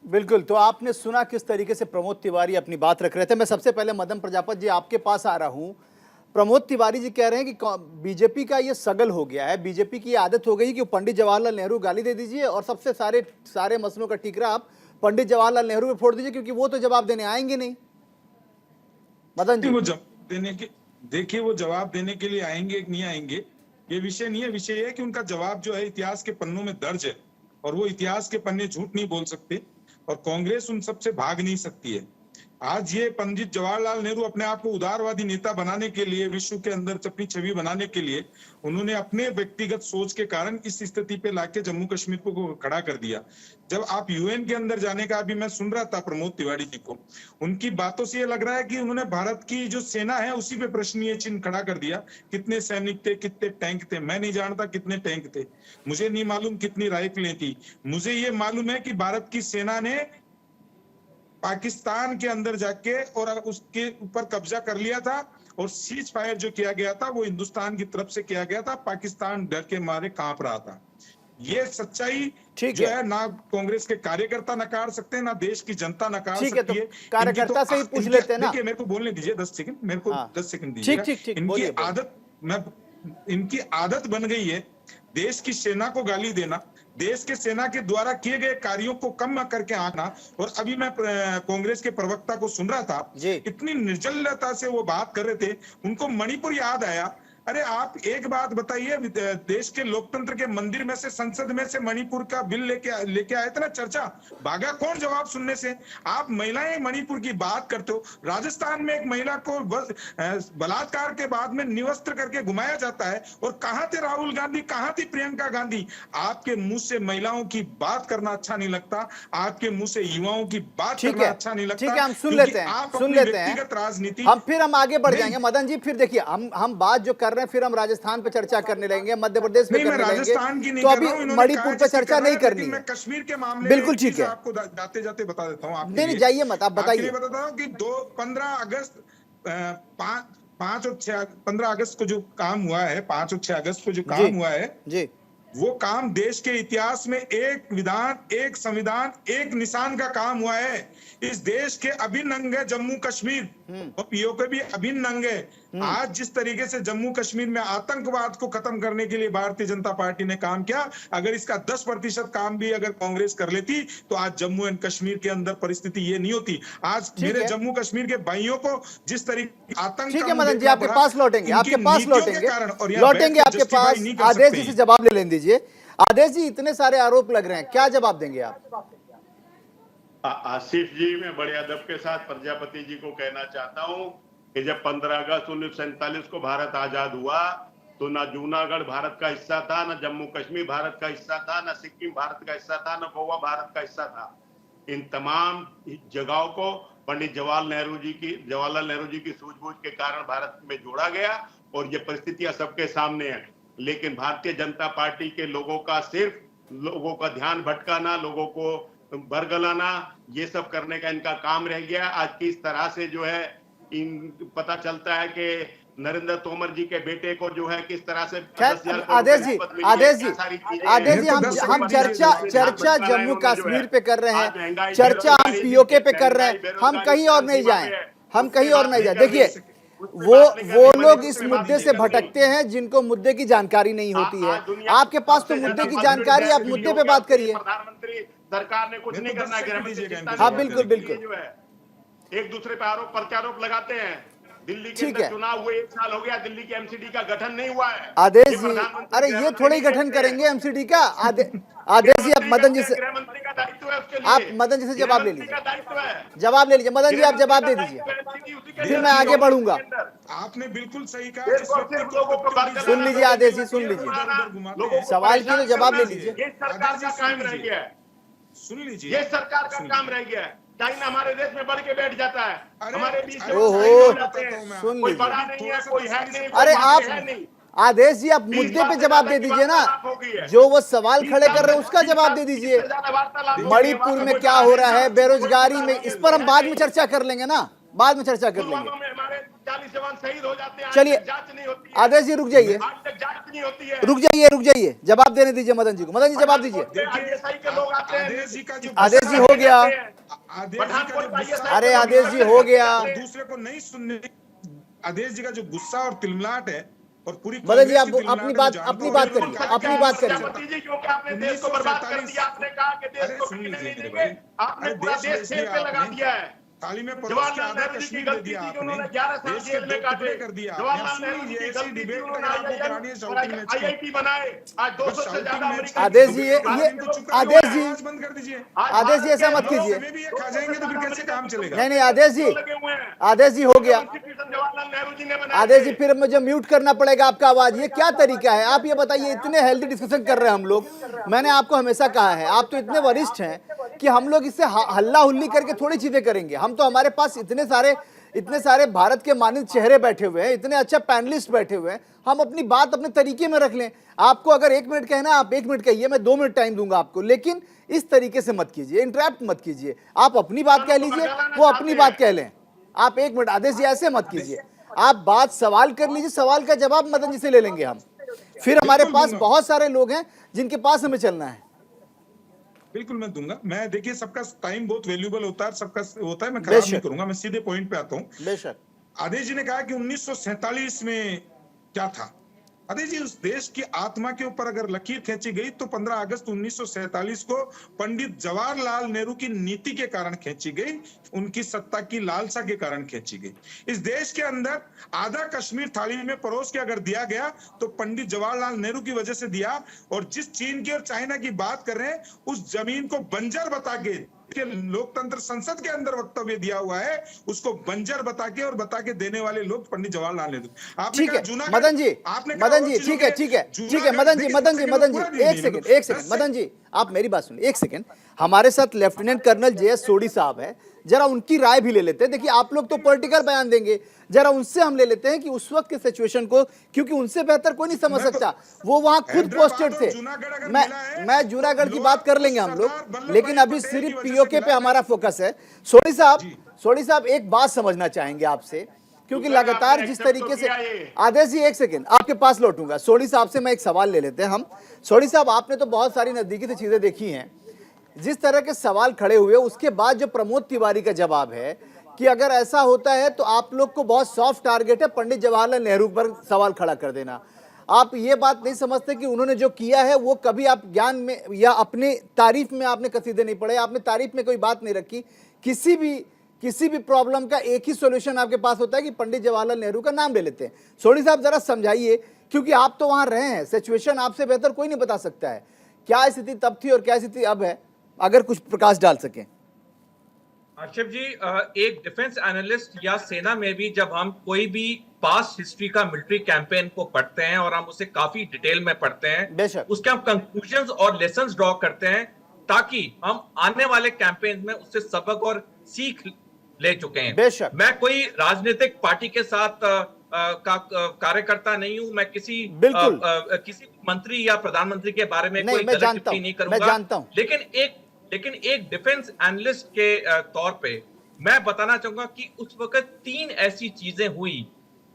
बिल्कुल, तो आपने सुना किस तरीके से प्रमोद तिवारी अपनी बात रख रहे थे। मैं सबसे पहले मदन प्रजापत जी आपके पास आ रहा हूं। प्रमोद तिवारी जी कह रहे हैं कि बीजेपी का ये सगल हो गया है, बीजेपी की आदत हो गई कि पंडित जवाहरलाल नेहरू गाली दे दीजिए और सबसे सारे मसलों का टीकरा आप पंडित जवाहरलाल नेहरू पे फोड़ दीजिए, क्योंकि वो तो जवाब देने आएंगे नहीं। मदन जी, वो जवाब देने के देखिए वो जवाब देने के लिए आएंगे कि नहीं आएंगे ये विषय नहीं है। विषय ये है कि उनका जवाब जो है इतिहास के पन्नों में दर्ज है और वो इतिहास के पन्ने झूठ नहीं बोल सकते और कांग्रेस उन सबसे भाग नहीं सकती है। आज ये पंडित जवाहरलाल नेहरू अपने आप को उदारवादी नेता बनाने के लिए, विश्व के अंदर अपनी छवि बनाने के लिए उन्होंने अपने व्यक्तिगत सोच के कारण इस स्थिति पे लाके जम्मू कश्मीर को खड़ा कर दिया। जब आप यूएन के अंदर जाने का, अभी मैं सुन रहा था प्रमोद तिवारी जी को, उनकी बातों से ये लग रहा है कि उन्होंने भारत की जो सेना है उसी पे प्रश्नीय चिन्ह खड़ा कर दिया। कितने सैनिक थे, कितने टैंक थे, मैं नहीं जानता कितने टैंक थे, मुझे नहीं मालूम कितनी राइफलें थी। मुझे ये मालूम है कि भारत की सेना ने पाकिस्तान के अंदर जाके और उसके ऊपर कब्जा कर लिया था और सीज फायर जो किया गया था वो हिंदुस्तान की तरफ से किया गया था। पाकिस्तान डर के मारे कांप रहा था। ये सच्चाई जो है ना कांग्रेस के कार्यकर्ता नकार सकते हैं, ना देश की जनता नकार सकती है। कार्यकर्ता से ही पूछ लेते हैं ना। देखिए मेरे को बोलने दीजिए 10 सेकंड, मेरे को 10 सेकंड दीजिएगा। इनकी आदत बन गई है देश की सेना को गाली देना, देश के सेना के द्वारा किए गए कार्यों को कम करके आना। और अभी मैं कांग्रेस के प्रवक्ता को सुन रहा था, इतनी निर्जलता से वो बात कर रहे थे, उनको मणिपुर याद आया। अरे आप एक बात बताइए, देश के लोकतंत्र के मंदिर में से, संसद में से मणिपुर का बिल लेके आए थे ना, चर्चा भागा कौन जवाब सुनने से? आप महिलाएं मणिपुर की बात करते हो। राजस्थान में एक महिला को बलात्कार के बाद में निवस्त्र करके घुमाया जाता है। और कहां थे राहुल गांधी, कहां थी प्रियंका गांधी? आपके मुंह से महिलाओं की बात करना अच्छा नहीं लगता, आपके मुंह से युवाओं की बात करना अच्छा नहीं लगता। ठीक है, हम सुन लेते हैं राजनीति फिर हम आगे बढ़ जाएंगे। मदन जी फिर देखिए, हम बात जो कर रहे हैं फिर हम राजस्थान पे चर्चा करने लगेंगे, मध्य प्रदेश पे करने लगेंगे, तो अभी मणिपुर पे चर्चा नहीं करनी है। कश्मीर के मामले बिल्कुल ठीक है, आपको जाते जाते बता देता हूँ। नहीं जाइए मत, आप बताइए। बताता हूँ कि 15 अगस्त 5 और 6 15 अगस्त को जो काम हुआ है, 5 और 6 अगस्त को जो काम हुआ है जी, वो काम देश के इतिहास में एक विधान, एक संविधान, एक निशान का काम हुआ है। इस देश के अभिन्न अंग है जम्मू कश्मीर और पीओके भी अभिन्न अंग है। आज जिस तरीके से जम्मू कश्मीर में आतंकवाद को खत्म करने के लिए भारतीय जनता पार्टी ने काम किया, अगर इसका 10% काम भी अगर कांग्रेस कर लेती तो आज जम्मू एंड कश्मीर के अंदर परिस्थिति ये नहीं होती। आज मेरे जम्मू कश्मीर के भाइयों को जिस तरीके आतंक, ठीक है मदन जी, आपके पास लौटेंगे आपके पास आदेश जी से जवाब ले लें दीजिए। आदेश जी, इतने सारे आरोप लग रहे हैं, क्या जवाब देंगे आप? आसिफ जी, मैं बड़े अदब के साथ प्रजापति जी को कहना चाहता हूं कि जब 15 अगस्त 1947 को भारत आजाद हुआ तो ना जूनागढ़ भारत का हिस्सा था, ना जम्मू कश्मीर भारत का हिस्सा था, ना सिक्किम भारत का हिस्सा था, ना गोवा भारत का हिस्सा था। इन तमाम जगहों को पंडित जवाहरलाल नेहरू जी की सूझबूझ के कारण भारत में जोड़ा गया और ये परिस्थितियां सबके सामने है। लेकिन भारतीय जनता पार्टी के लोगों का सिर्फ लोगों का ध्यान भटकाना, लोगों को बरगलाना, ये सब करने का इनका काम रह गया। आज किस तरह से जो है पता चलता है कि नरेंद्र तोमर जी के बेटे को जो है किस तरह से आदेश जी हम चर्चा जम्मू कश्मीर पे कर रहे हैं, चर्चा हम पीओके पे कर रहे हैं, हम कहीं और नहीं जाएं। देखिए वो लोग इस मुद्दे से भटकते हैं जिनको मुद्दे की जानकारी नहीं होती है। आपके पास तो मुद्दे की जानकारी, आप मुद्दे पे बात करिए। प्रधानमंत्री सरकार ने कुछ नहीं करना है। हाँ बिल्कुल एक दूसरे पे आरोप प्रत्यारोप लगाते हैं। दिल्ली के अंदर चुनाव हुए 1 साल हो गया, दिल्ली की एमसीडी का गठन नहीं हुआ है। आदेश जी, अरे ये थोड़ा ही गठन करेंगे एमसीडी का। आदेश जी, आप मदन जी से, आप मदन जी से जवाब ले लीजिए, मदन जी आप जवाब दे दीजिए, फिर मैं आगे बढ़ूंगा। आपने बिल्कुल सही कहा। सुन लीजिए आदेश जी, सुन लीजिए, सवाल की तो जवाब ले लीजिए। ये सरकार का काम रह गया है, सुन लीजिए, ये सरकार का काम रह गया है। चाइना हमारे देश में बढ़ के बैठ जाता है, हमारे बीच सुन कोई बड़ा नहीं है, कोई है नहीं, अरे आप आदेश जी आप मुद्दे पे जवाब दे दीजिए ना, जो वो सवाल खड़े कर रहे हैं उसका जवाब दे दीजिए। मणिपुर में क्या हो रहा है, बेरोजगारी में, इस पर हम बाद में चर्चा कर लेंगे ना, बाद में चर्चा कर लेंगे। 40 जवान शहीद हो जाते हैं, चलिए जांच नहीं होती है। आदेश जी रुक जाइए, आज तक जांच नहीं होती है। रुक जाइए, जवाब देने दीजिए मदन जी को। मदन जी जवाब दीजिए। ISI के लोग आते हैं, आदेश जी का जो आदेश जी हो गया, आदेश जी का जो गुस्सा, अरे आदेश जी हो गया। दूसरे को नहीं सुनने, आदेश जी का जो गुस्सा और तिलमिलाहट है और पूरी मदन जी आप कांग्रेस की अपनी तिलमिलाहट बात मैं अपनी जानता बात हूं। करिए, अपनी बात करिए। जी, क्योंकि आपने देश को बर्बाद कर दिया। आपने कहा कि देश अरे को सुन बिकने लीजिए नहीं मेरे देंगे। भाई। आपने अरे पूरा देश देश बेच जेल दिया पे लगा आपने। दिया है। थाली में परोस के जवाहरलाल आधा नेहरू जी की कश्मीर दे गलती दिया थी कि आपने, उन्होंने 11 साल देश के जेल में 2 काटे। टुकड़े कर दिया। जवाहरलाल सुन नेहरू जी लीजिए, की ऐसी गलती थी डिबेट में उन्होंने अगर आपको करानी है शाउटिंग मैच को, IIT बनाए। आज 200 से शाउटिंग ज्यादा मैच अमेरिकन आदेश जी ये आदेश जी आवाज बंद कर दीजिए। आदेश जी ऐसा मत कीजिए। हमें भी ये खा जाएंगे तो फिर कैसे काम चलेगा? नहीं आदेश जी, आदेश जी हो गया। जवाहरलाल नेहरू जी ने बनाए। आदेश जी फिर मुझे म्यूट करना पड़ेगा आपका आवाज, ये क्या तरीका है? आप ये बताइए, इतने हेल्दी डिस्कशन कर रहे हैं हम लोग। मैंने आपको हमेशा कहा है, आप तो इतने वरिष्ठ हैं कि हम लोग इससे हल्ला हुल्ली करके थोड़ी चीजें करेंगे। हम तो, हमारे पास इतने सारे भारत के मानित चेहरे बैठे हुए हैं, इतने अच्छे पैनलिस्ट बैठे हुए हैं, हम अपनी बात अपने तरीके में रख लें। आपको अगर 1 मिनट कहना है आप 1 मिनट कहिए, मैं 2 मिनट टाइम दूंगा आपको, लेकिन इस तरीके से मत कीजिए, इंटरप्ट मत कीजिए। आप अपनी बात कह लीजिए, वो अपनी बात कह लें। आप 1 मिनट आदेश जी ऐसे मत कीजिए, आप बात सवाल कर लीजिए, सवाल का जवाब मदन जी से ले लेंगे हम। फिर हमारे पास बहुत सारे लोग हैं जिनके पास हमें चलना है। बिल्कुल मैं दूंगा। मैं देखिए, सबका टाइम बहुत वैल्यूबल होता है, सबका होता है, मैं खराब नहीं करूंगा। मैं सीधे पॉइंट पे आता हूँ। बेशक। आदेश जी ने कहा कि 1947 में क्या था। आदेश जी, उस देश की आत्मा के ऊपर अगर लकीर खींची गई तो 15 अगस्त 1947 को पंडित जवाहरलाल नेहरू की नीति के कारण खींची गई, उनकी सत्ता की लालसा के कारण खींची गई। इस देश के अंदर आधा कश्मीर थाली में परोस के अगर दिया गया तो पंडित जवाहरलाल नेहरू की वजह से दिया। और जिस चीन की और चाइना की बात कर रहे हैं, उस जमीन को बंजर बता के लोकतंत्र संसद के अंदर वक्तव्य दिया हुआ है, उसको बंजर बता के देने वाले लोग पंडित जवाहरलाल नेहरू। ठीक है मदन जी, ठीक है मदन जी, एक सेकंड मदन जी, आप मेरी बात सुनिए 1 सेकंड। हमारे साथ लेफ्टिनेंट कर्नल JS सोडी साहब है, जरा उनकी राय भी ले लेते हैं। देखिए आप लोग तो पॉलिटिकल बयान देंगे, जरा उनसे हम ले लेते हैं कि उस वक्त के सिचुएशन को, क्योंकि उनसे बेहतर कोई नहीं समझ सकता, वो वहां खुद पोस्टेड थे। मैं जूनागढ़ की बात कर लेंगे हम लोग, लेकिन अभी सिर्फ POK पे हमारा फोकस है। सोडी साहब एक बात समझना चाहेंगे आपसे, क्योंकि लगातार जिस तरीके से, आदेश जी 1 सेकंड आपके पास लौटूंगा। सोडी साहब से मैं एक सवाल ले लेते हैं हम। सोडी साहब, आपने तो बहुत सारी नजदीकी से चीजें देखी हैं, जिस तरह के सवाल खड़े हुए उसके बाद जो प्रमोद तिवारी का जवाब है कि अगर ऐसा होता है तो आप लोग को बहुत सॉफ्ट टारगेट है पंडित जवाहरलाल नेहरू पर सवाल खड़ा कर देना। आप ये बात नहीं समझते कि उन्होंने जो किया है वो कभी आप ज्ञान में या अपने तारीफ में आपने कसीदे नहीं पढ़े, आपने तारीफ में कोई बात नहीं रखी। किसी भी प्रॉब्लम का एक ही सॉल्यूशन आपके पास होता है कि पंडित जवाहरलाल नेहरू का नाम ले लेते हैं। सोडी साहब जरा समझाइए, क्योंकि आप तो वहां रहे हैं, सिचुएशन आपसे बेहतर कोई नहीं बता सकता है। क्या स्थिति तब थी और क्या स्थिति अब है, अगर कुछ प्रकाश डाल सकें। आशिफ जी, एक डिफेंस एनालिस्ट या सेना में भी जब हम कोई भी पास्ट हिस्ट्री का मिलिट्री कैंपेन को पढ़ते हैं और हम उसे काफी डिटेल में पढ़ते हैं, उसके हम कंक्लूजन्स और लेसन्स ड्रॉ करते हैं, ताकि हम आने वाले कैंपेन में उससे सबक और सीख ले चुके हैं। मैं कोई राजनीतिक पार्टी के साथ कार्यकर्ता नहीं हूं, मैं किसी मंत्री या प्रधानमंत्री के बारे में कोई गलत टिप्पणी नहीं करूंगा, लेकिन एक डिफेंस एनालिस्ट के तौर पे मैं बताना चाहूंगा कि उस वक्त 3 ऐसी चीजें हुई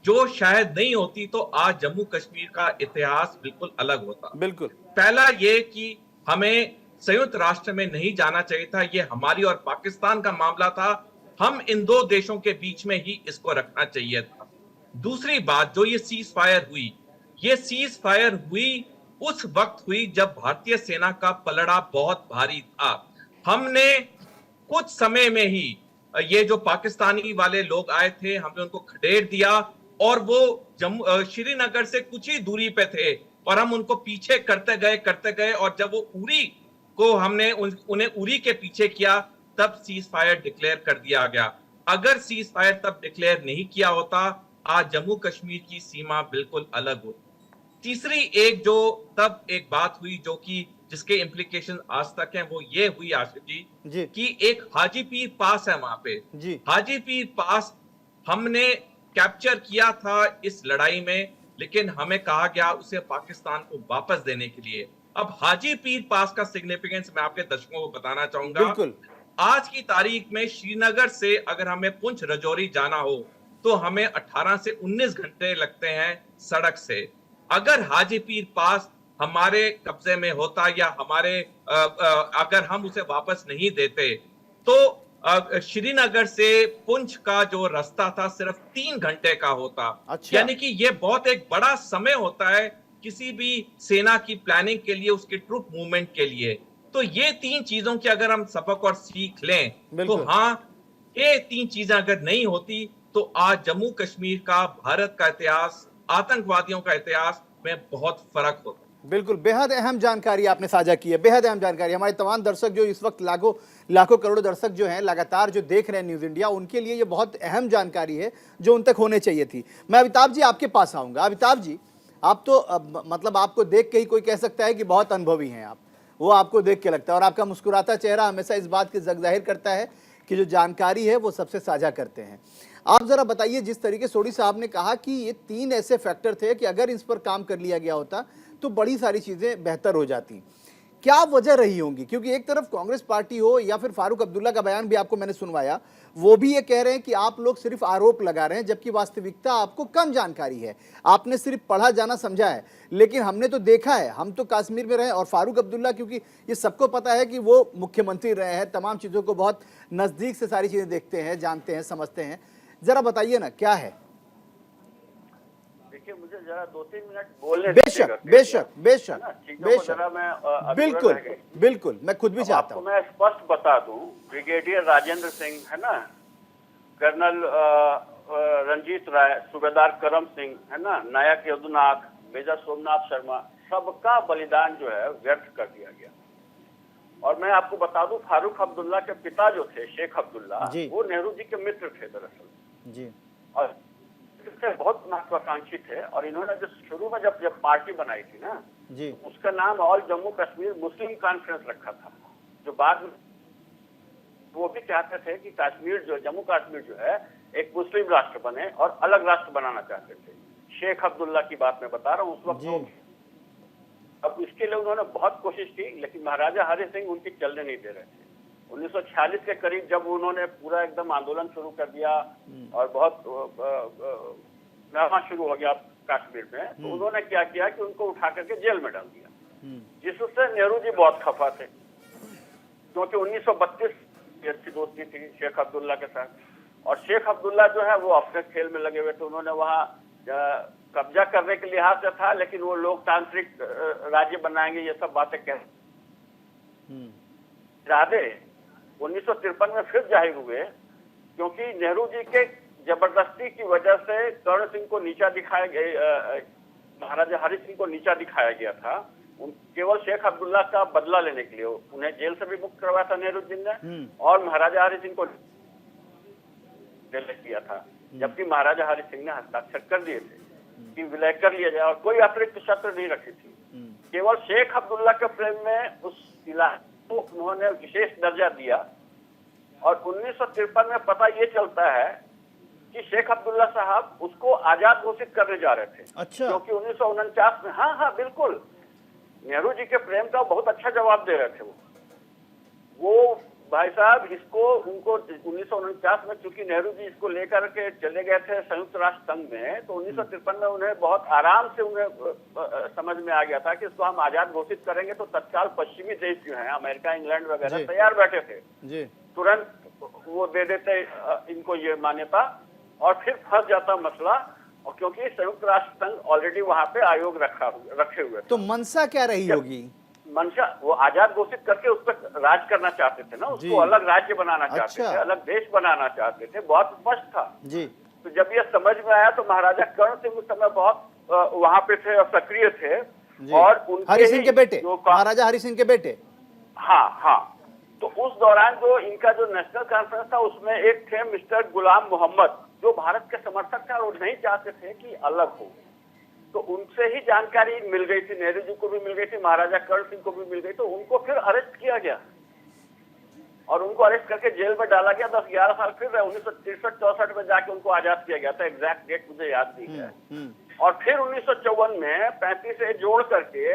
जो शायद नहीं होती तो आज जम्मू कश्मीर का इतिहास बिल्कुल अलग होता। बिल्कुल। पहला ये कि हमें संयुक्त राष्ट्र में नहीं जाना चाहिए था, ये हमारी और पाकिस्तान का मामला था, हम इन 2 देशों के बीच में ही इसको रखना चाहिए था। दूसरी बात, जो ये सीज फायर हुई, ये सीज फायर हुई उस वक्त हुई जब भारतीय सेना का पलड़ा बहुत भारी था। हमने कुछ समय में ही ये जो पाकिस्तानी वाले लोग आए थे, हमने उनको खदेड़ दिया और वो श्रीनगर से कुछ ही दूरी पे थे और हम उनको पीछे करते गए और जब वो उरी को हमने उन्हें उरी के पीछे किया, तब सीज फायर डिक्लेयर कर दिया गया। अगर सीज फायर तब डिक्लेयर नहीं किया होता, आज जम्मू कश्मीर की सीमा बिल्कुल अलग होती। तीसरी तब एक बात हुई जो कि जिसके इम्प्लीकेशन आज तक हैं, वो ये हुई आशिफ जी कि एक हाजी पीर पास है वहां पे, हाजी पीर पास हमने कैप्चर किया था इस लड़ाई में लेकिन हमें कहा गया उसे पाकिस्तान को वापस देने के लिए। अब हाजी पीर पास का सिग्निफिकेंस मैं आपके दर्शकों को बताना चाहूंगा। बिल्कुल। आज की तारीख में श्रीनगर से अगर हमें पुंछ रजौरी जाना हो तो हमें 18 से 19 घंटे लगते हैं सड़क से। अगर हाजी पीर पास हमारे कब्जे में होता या अगर हम उसे वापस नहीं देते तो श्रीनगर से पुंछ का जो रास्ता था सिर्फ 3 घंटे का होता। अच्छा। यानी कि ये बहुत एक बड़ा समय होता है किसी भी सेना की प्लानिंग के लिए, उसकी ट्रूप मूवमेंट के लिए। तो ये 3 चीजों की अगर हम सबक और सीख लें तो हाँ, ये 3 चीजें अगर नहीं होती तो आज जम्मू कश्मीर का, भारत का इतिहास, आतंकवादियों का इतिहास में बहुत फर्क होता। बिल्कुल, बेहद अहम जानकारी आपने साझा की है, बेहद अहम जानकारी। हमारे तमाम दर्शक जो इस वक्त लाखों करोड़ों दर्शक जो हैं लगातार जो देख रहे हैं न्यूज़ इंडिया, उनके लिए ये बहुत अहम जानकारी है जो उन तक होने चाहिए थी। मैं अमिताभ जी आपके पास आऊँगा। अमिताभ जी, आप तो मतलब आपको देख के ही कोई कह सकता है कि बहुत अनुभवी हैं आप, वो आपको देख के लगता है, और आपका मुस्कुराता चेहरा हमेशा इस बात की जाहिर करता है कि जो जानकारी है वो सबसे साझा करते हैं। आप जरा बताइए, जिस तरीके सोढी साहब ने कहा कि ये 3 ऐसे फैक्टर थे कि अगर इस पर काम कर लिया गया होता तो बड़ी सारी चीज़ें बेहतर हो जाती, क्या वजह रही होंगी? क्योंकि एक तरफ कांग्रेस पार्टी हो या फिर फारूक अब्दुल्ला का बयान भी आपको मैंने सुनवाया, वो भी ये कह रहे हैं कि आप लोग सिर्फ आरोप लगा रहे हैं, जबकि वास्तविकता आपको कम जानकारी है, आपने सिर्फ पढ़ा जाना समझा है। लेकिन हमने तो देखा है, हम तो कश्मीर में रहे, और फारूक अब्दुल्ला, क्योंकि ये सबको पता है कि वो मुख्यमंत्री रहे हैं, तमाम चीज़ों को बहुत नज़दीक से सारी चीज़ें देखते हैं, जानते हैं, समझते हैं। जरा बताइए ना क्या है। देखिए, मुझे जरा 2-3 मिनट बोलने बेशक बेशक बेशक बेशक, बिल्कुल बिल्कुल, मैं खुद भी चाहता हूँ। मैं स्पष्ट बता दूं, ब्रिगेडियर राजेंद्र सिंह है ना, कर्नल रंजीत राय, सूबेदार करम सिंह है ना, नायक यदुनाथ, मेजर सोमनाथ शर्मा, सबका बलिदान जो है व्यर्थ कर दिया गया। और मैं आपको बता दूं, फारूक अब्दुल्ला के पिता जो थे, शेख अब्दुल्ला, वो नेहरू जी के मित्र थे दरअसल जी, और बहुत महत्वाकांक्षी थे। और इन्होंने जो शुरू में जब पार्टी बनाई थी ना जी, उसका नाम ऑल जम्मू कश्मीर मुस्लिम कॉन्फ्रेंस रखा था, जो बाद में वो भी चाहते थे कि कश्मीर जो जम्मू कश्मीर जो है एक मुस्लिम राष्ट्र बने और अलग राष्ट्र बनाना चाहते थे। शेख अब्दुल्ला की बात मैं बता रहा हूँ उस वक्त। अब इसके लिए उन्होंने बहुत कोशिश की, लेकिन महाराजा हरि सिंह उनकी चलने नहीं दे रहे थे। 1946 के करीब जब उन्होंने पूरा एकदम आंदोलन शुरू कर दिया और बहुत ड्रामा शुरू हो गया कश्मीर में, तो उन्होंने क्या किया कि उनको उठा करके जेल में डाल दिया, जिससे नेहरू जी बहुत खफा थे, क्योंकि 1932 की अच्छी दोस्ती थी शेख अब्दुल्ला के साथ, और शेख अब्दुल्ला जो है वो अपने खेल में लगे हुए थे। उन्होंने वहाँ कब्जा करने के लिहाज से था, लेकिन वो लोकतांत्रिक राज्य बनाएंगे ये सब बातें कह इरादे 1953 में फिर जाहिर हुए, क्योंकि नेहरू जी के जबरदस्ती की वजह से कर्ण सिंह को नीचा दिखाया गया, महाराजा हरि सिंह को नीचा दिखाया गया था, केवल शेख अब्दुल्ला का बदला लेने के लिए। उन्हें जेल से भी मुक्त करवाया था नेहरू जी ने, और महाराजा हरि सिंह को जेल किया था, जबकि महाराजा हरि सिंह ने हस्ताक्षर कर दिए थे कि विलय कर लिया जाए, और कोई अतिरिक्त शर्त नहीं रखी थी। केवल शेख अब्दुल्ला के प्रेम में उस इलाके को उन्होंने विशेष दर्जा दिया, और 1953 में पता ये चलता है कि शेख अब्दुल्ला साहब उसको आजाद घोषित करने जा रहे थे। अच्छा। क्योंकि 1949 में, हाँ बिल्कुल, नेहरू जी के प्रेम का बहुत अच्छा जवाब दे रहे थे वो भाई साहब। इसको उनको 1949 में, चूंकि नेहरू जी इसको लेकर के चले गए थे संयुक्त राष्ट्र संघ में, तो 1953 में उन्हें बहुत आराम से उन्हें समझ में आ गया था कि इसको हम आजाद घोषित करेंगे तो तत्काल पश्चिमी देश जो है, अमेरिका, इंग्लैंड वगैरह तैयार बैठे थे जी, तुरंत वो दे देते इनको ये मान्यता, और फिर फंस जाता मसला, और क्योंकि संयुक्त राष्ट्र संघ ऑलरेडी वहां पे आयोग रखे हुए थे। तो मंशा क्या रही होगी? मंशा वो आजाद घोषित करके उस पर राज करना चाहते थे ना, उसको अलग राज्य बनाना चाहते थे, अलग देश बनाना चाहते थे, बहुत स्पष्ट था जी। तो जब ये समझ में आया तो महाराजा कर्ण सिंह उस समय बहुत वहां पे थे और सक्रिय थे, और उनके हरि सिंह के बेटे, महाराजा हरि सिंह के बेटे, हाँ। तो उस दौरान जो इनका जो नेशनल कॉन्फ्रेंस था, उसमें एक थे मिस्टर गुलाम मोहम्मद, जो भारत के समर्थक थे और नहीं चाहते थे कि अलग हो। तो उनसे ही जानकारी मिल गई थी, नेहरू जी को भी मिल गई थी, महाराजा कर्ण सिंह को भी मिल गई, तो उनको फिर अरेस्ट किया गया। और उनको अरेस्ट करके जेल में डाला गया। 10-11 साल फिर 1963-64 में जाके उनको आजाद किया गया था, एग्जैक्ट डेट मुझे याद नहीं है। और फिर 1954 में 35 से जोड़ करके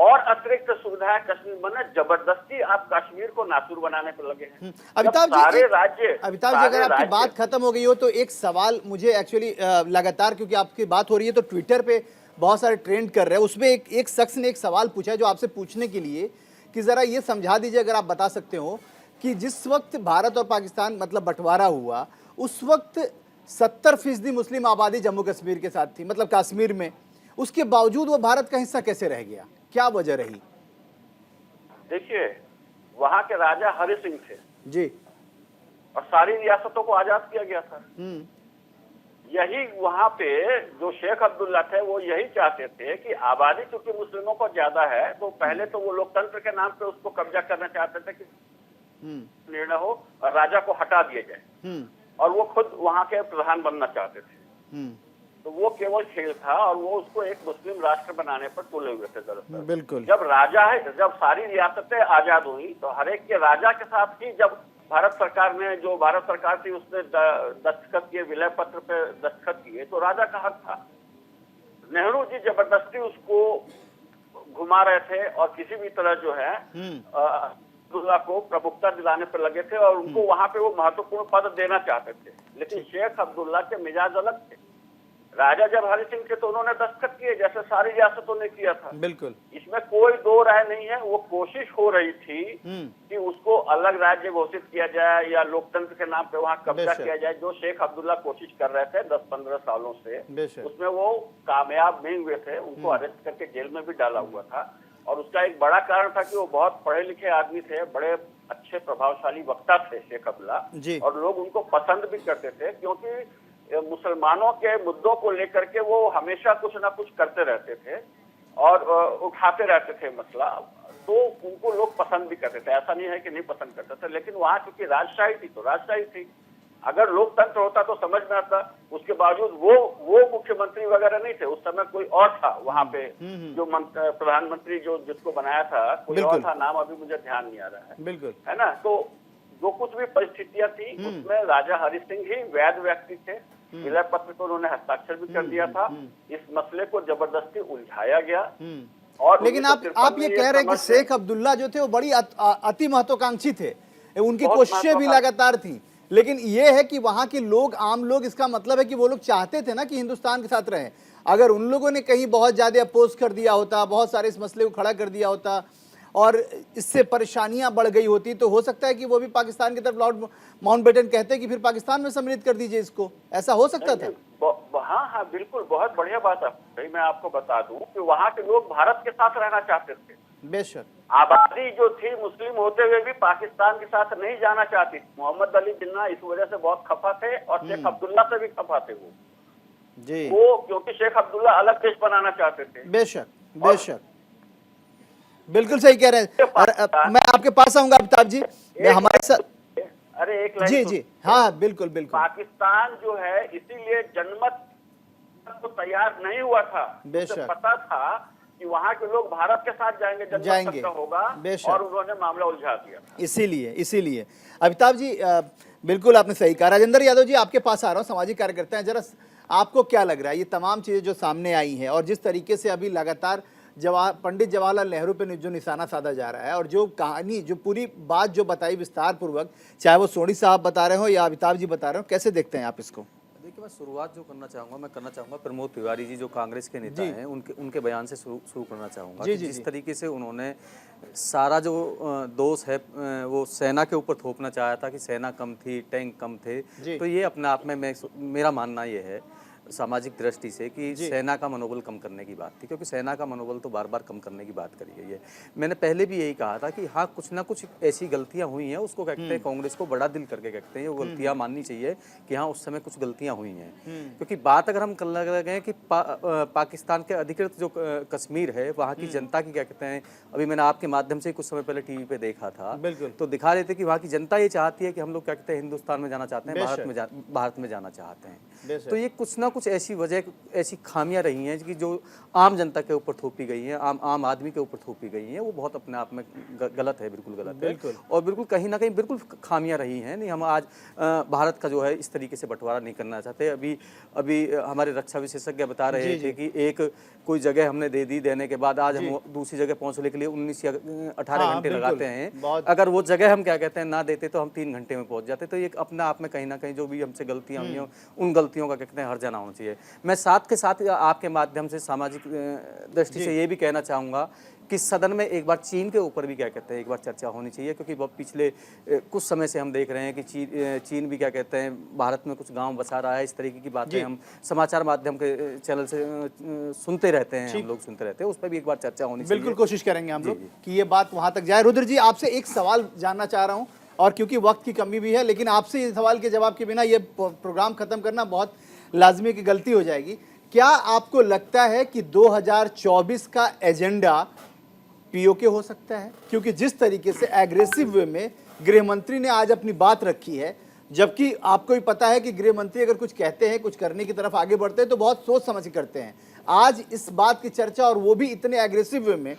और अतिरिक्त सुविधाएं कश्मीर में, जबरदस्ती आप कश्मीर को नासूर बनाने पर लगे हैं। अमिताभ सारे जी, राज्य अगर आपकी बात खत्म हो गई हो तो एक सवाल मुझे एक्चुअली लगातार, क्योंकि आपकी बात हो रही है तो ट्विटर पे बहुत सारे ट्रेंड कर रहे हैं, उसमें एक शख्स ने एक सवाल पूछा है जो आपसे पूछने के लिए कि जरा ये समझा दीजिए, अगर आप बता सकते हो कि जिस वक्त भारत और पाकिस्तान मतलब बंटवारा हुआ, उस वक्त 70% मुस्लिम आबादी जम्मू कश्मीर के साथ थी, मतलब कश्मीर में, उसके बावजूद वो भारत का हिस्सा कैसे रह गया, क्या वजह रही? देखिए, वहां के राजा हरि सिंह थे जी, और सारी रियासतों को आजाद किया गया था। यही वहां पे जो शेख अब्दुल्ला थे वो यही चाहते थे कि आबादी चूंकि मुस्लिमों को ज्यादा है, तो पहले तो वो लोकतंत्र के नाम पे उसको कब्जा करना चाहते थे कि निर्णय हो और राजा को हटा दिया जाए, और वो खुद वहां के प्रधान बनना चाहते थे। तो वो केवल खेल था और वो उसको एक मुस्लिम राष्ट्र बनाने पर तुले हुए थे। दरअसल बिल्कुल, जब सारी रियासतें आजाद हुई तो हर एक के राजा के साथ ही, जब भारत सरकार थी उसने दस्तखत किए, विलय पत्र पे दस्तखत किए, तो राजा का हक था। नेहरू जी जबरदस्ती उसको घुमा रहे थे और किसी भी तरह जो है अब्दुल्ला को प्रमुखता दिलाने पर लगे थे और उनको वहां पे वो महत्वपूर्ण पद देना चाहते थे। लेकिन शेख अब्दुल्ला के मिजाज अलग थे। राजा जब हरि सिंह थे तो उन्होंने दस्तखत किए जैसे सारी रियासतों ने किया था। बिल्कुल, इसमें कोई दो राय नहीं है। वो कोशिश हो रही थी कि उसको अलग राज्य घोषित किया जाए या लोकतंत्र के नाम पे वहाँ कब्जा किया जाए, जो शेख अब्दुल्ला कोशिश कर रहे थे 10-15 सालों से। उसमें वो कामयाब नहीं हुए थे, उनको अरेस्ट करके जेल में भी डाला हुआ था। और उसका एक बड़ा कारण था कि वो बहुत पढ़े लिखे आदमी थे, बड़े अच्छे प्रभावशाली वक्ता थे शेख अब्दुल्ला, और लोग उनको पसंद भी करते थे क्योंकि मुसलमानों के मुद्दों को लेकर के वो हमेशा कुछ ना कुछ करते रहते थे और उठाते रहते थे मसला, तो उनको लोग पसंद भी करते थे। ऐसा नहीं है कि नहीं पसंद करते थे, लेकिन वहाँ क्योंकि राजशाही थी तो राजशाही थी। अगर लोकतंत्र होता तो समझ में आता। उसके बावजूद वो मुख्यमंत्री वगैरह नहीं थे उस समय, कोई और था वहाँ पे जो प्रधानमंत्री जो जिसको बनाया था, कोई और था, नाम अभी मुझे ध्यान नहीं आ रहा है। बिल्कुल, है ना। तो जो कुछ भी परिस्थितियां थी उसमें राजा हरि सिंह ही वैध व्यक्ति थे। विलय पत्र को उन्होंने हस्ताक्षर भी कर दिया था। इस मसले को जबरदस्ती उलझाया गया। और लेकिन आप ये कह रहे हैं कि शेख अब्दुल्ला जो थे वो बड़ी अति महत्वाकांक्षी थे, उनकी कोशिशें भी लगातार थी, लेकिन ये है कि वहां के लोग, आम लोग, इसका मतलब है कि वो लोग चाहते थे ना कि हिंदुस्तान के साथ रहें। अगर उन लोगों ने कहीं बहुत ज्यादा अपोज कर दिया होता, बहुत सारे इस मसले को खड़ा कर दिया होता और इससे परेशानियां बढ़ गई होती, तो हो सकता है कि वो भी पाकिस्तान की तरफ लॉर्ड माउंटबेटन कहते कि फिर पाकिस्तान में सम्मिलित कर दीजिए इसको, ऐसा हो सकता था। हाँ, बिल्कुल, बहुत बढ़िया बात है। मैं आपको बता दूं कि वहाँ के लोग भारत के साथ रहना चाहते थे। बेशक आबादी जो थी मुस्लिम होते हुए भी पाकिस्तान के साथ नहीं जाना चाहती। मोहम्मद अली जिन्ना इस वजह से बहुत खफा थे और शेख अब्दुल्ला से भी खफा थे वो जी, वो क्योंकि शेख अब्दुल्ला अलग देश बनाना चाहते थे। बेशक बेशक, बिल्कुल सही कह रहे हैं। मैं आपके पास आऊंगा अमिताभ जी, हमारे साथ। अरे एक लाइन जी जी, हाँ बिल्कुल बिल्कुल। पाकिस्तान जो है इसीलिए जनमत तो तैयार नहीं हुआ था। बेशक पता था कि वहाँ के लोग भारत के साथ जाएंगे होगा, और उन्होंने मामला उलझा दिया। इसीलिए अमिताभ जी, बिल्कुल आपने सही कहा। राजेंद्र यादव जी, आपके पास आ रहा हूँ, सामाजिक कार्यकर्ता हैं, जरा आपको क्या लग रहा है ये तमाम चीजें जो सामने आई हैं और जिस तरीके से अभी लगातार पंडित जवाहरलाल नेहरू पे जो निशाना साधा जा रहा है और जो कहानी, जो पूरी बात जो बताई विस्तार पूर्वक, चाहे वो सोनी साहब बता रहे हो या अमिताभ जी बता रहे हो, कैसे देखते हैं आप इसको? देखिए, मैं शुरुआत जो करना चाहूँगा प्रमोद तिवारी जी जो कांग्रेस के नेता हैं उनके बयान से शुरू करना चाहूँगा। जिस तरीके से उन्होंने सारा जो दोष है वो सेना के ऊपर थोपना चाहा था कि सेना कम थी, टैंक कम थे, तो ये अपने आप में मेरा मानना ये है सामाजिक दृष्टि से कि सेना का मनोबल कम करने की बात थी, क्योंकि सेना का मनोबल तो बार बार कम करने की बात करी गई है। मैंने पहले भी यही कहा था कि हाँ, कुछ ना कुछ ऐसी गलतियां हुई हैं, उसको कहते हैं कांग्रेस को बड़ा दिल करके कहते हैं, वो गलतियां माननी चाहिए कि हाँ उस समय कुछ गलतियां हुई हैं। क्योंकि बात अगर हम कर लगे हैं कि पाकिस्तान के अधिकृत जो कश्मीर है वहाँ की जनता की क्या कहते हैं, अभी मैंने आपके माध्यम से कुछ समय पहले टीवी पे देखा था, तो दिखा रहे थे कि वहाँ की जनता ये चाहती है कि हम लोग क्या कहते हैं हिंदुस्तान में जाना चाहते हैं, भारत में जाना चाहते हैं। तो ये कुछ ना कुछ ऐसी वजह, ऐसी खामियां रही हैं कि जो आम जनता के ऊपर थोपी गई हैं, आम आदमी के ऊपर थोपी गई हैं, वो बहुत अपने आप में गलत है, बिल्कुल गलत है। और बिल्कुल कहीं ना कहीं बिल्कुल खामियां रही हैं। नहीं, हम आज भारत का जो है इस तरीके से बंटवारा नहीं करना चाहते। अभी हमारे रक्षा विशेषज्ञ बता रहे थे कि एक कोई जगह हमने दे दी, देने के बाद आज हम दूसरी जगह पहुंचने के लिए 19 या 18 घंटे लगाते हैं। अगर वो जगह हम क्या कहते हैं ना देते तो हम 3 घंटे में पहुंच जाते। तो ये अपने आप में कहीं ना कहीं जो भी हमसे गलतियां हुई हैं, उन गलतियों का कहते हैं हर जाना होना चाहिए। मैं साथ के साथ आपके माध्यम से सामाजिक दृष्टि से ये भी कहना चाहूँगा कि सदन में एक बार चीन के ऊपर भी क्या कहते हैं एक बार चर्चा होनी चाहिए, क्योंकि पिछले कुछ समय से हम देख रहे हैं कि चीन भी क्या कहते हैं भारत में कुछ गांव बसा रहा है। इस तरीके की बातें हम समाचार माध्यम के चैनल से सुनते रहते हैं, हम लोग सुनते रहते हैं। उस पर भी एक बार चर्चा होनी चाहिए। बिल्कुल कोशिश करेंगे हम लोग कि ये बात वहां तक जाए। रुद्र जी, आपसे एक सवाल जानना चाह रहा हूँ, और क्योंकि वक्त की कमी भी है, लेकिन आपसे इस सवाल के जवाब के बिना ये प्रोग्राम खत्म करना बहुत लाजमी की गलती हो जाएगी। क्या आपको लगता है कि 2024 का एजेंडा पीओके हो सकता है? क्योंकि जिस तरीके से एग्रेसिव वे में गृह मंत्री ने आज अपनी बात रखी है, जबकि आपको भी पता है कि गृह मंत्री अगर कुछ कहते हैं, कुछ करने की तरफ आगे बढ़ते हैं तो बहुत सोच समझ के करते हैं। आज इस बात की चर्चा, और वो भी इतने एग्रेसिव वे में,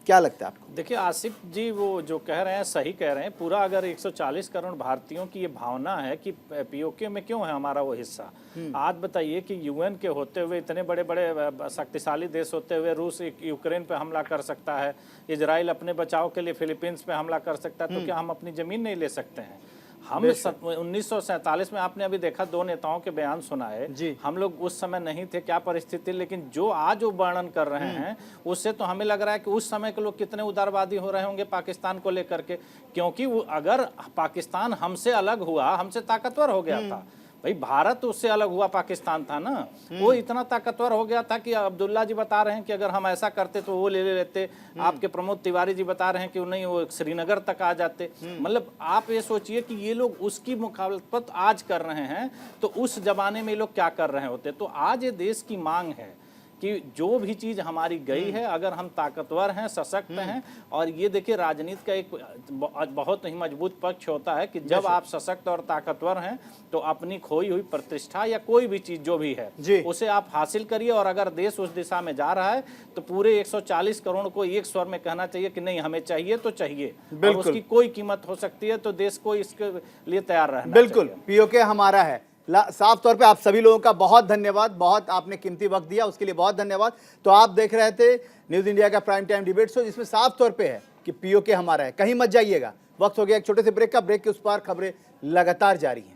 क्या लगता है आपको? देखिए आसिफ जी, वो जो कह रहे हैं सही कह रहे हैं। पूरा अगर 140 करोड़ भारतीयों की ये भावना है कि पीओके में क्यों है हमारा वो हिस्सा, आज बताइए कि यूएन के होते हुए, इतने बड़े बड़े शक्तिशाली देश होते हुए, रूस यूक्रेन पे हमला कर सकता है, इजराइल अपने बचाव के लिए फिलीपींस पे हमला कर सकता है, तो क्या हम अपनी ज़मीन नहीं ले सकते हैं? हम 1947 में आपने अभी देखा 2 नेताओं के बयान सुनाए, हम लोग उस समय नहीं थे, क्या परिस्थिति, लेकिन जो आज वो वर्णन कर रहे हैं उससे तो हमें लग रहा है कि उस समय के लोग कितने उदारवादी हो रहे होंगे पाकिस्तान को लेकर के। क्योंकि अगर पाकिस्तान हमसे अलग हुआ, हमसे ताकतवर हो गया था, भाई भारत उससे अलग हुआ पाकिस्तान था ना, वो इतना ताकतवर हो गया था कि अब्दुल्ला जी बता रहे हैं कि अगर हम ऐसा करते तो वो ले लेते। आपके प्रमोद तिवारी जी बता रहे हैं कि नहीं, वो श्रीनगर तक आ जाते। मतलब आप ये सोचिए कि ये लोग उसकी मुखालफत आज कर रहे हैं, तो उस जमाने में ये लोग क्या कर रहे होते। तो आज ये देश की मांग है कि जो भी चीज़ हमारी गई है, अगर हम ताकतवर हैं, सशक्त हैं, और ये देखिए राजनीति का एक बहुत ही मजबूत पक्ष होता है कि जब आप सशक्त और ताकतवर हैं तो अपनी खोई हुई प्रतिष्ठा या कोई भी चीज़ जो भी है उसे आप हासिल करिए। और अगर देश उस दिशा में जा रहा है तो पूरे 140 करोड़ को एक स्वर में कहना चाहिए कि नहीं, हमें चाहिए तो चाहिए, और उसकी कोई कीमत हो सकती है, तो देश को इसके लिए तैयार रहना। बिल्कुल, पीओके हमारा है। साफ तौर पे आप सभी लोगों का बहुत धन्यवाद, बहुत आपने कीमती वक्त दिया, उसके लिए बहुत धन्यवाद। तो आप देख रहे थे न्यूज़ इंडिया का प्राइम टाइम डिबेट शो, जिसमें साफ तौर पे है कि पीओके हमारा है। कहीं मत जाइएगा, वक्त हो गया एक छोटे से ब्रेक का। ब्रेक के उस पार खबरें लगातार जारी हैं।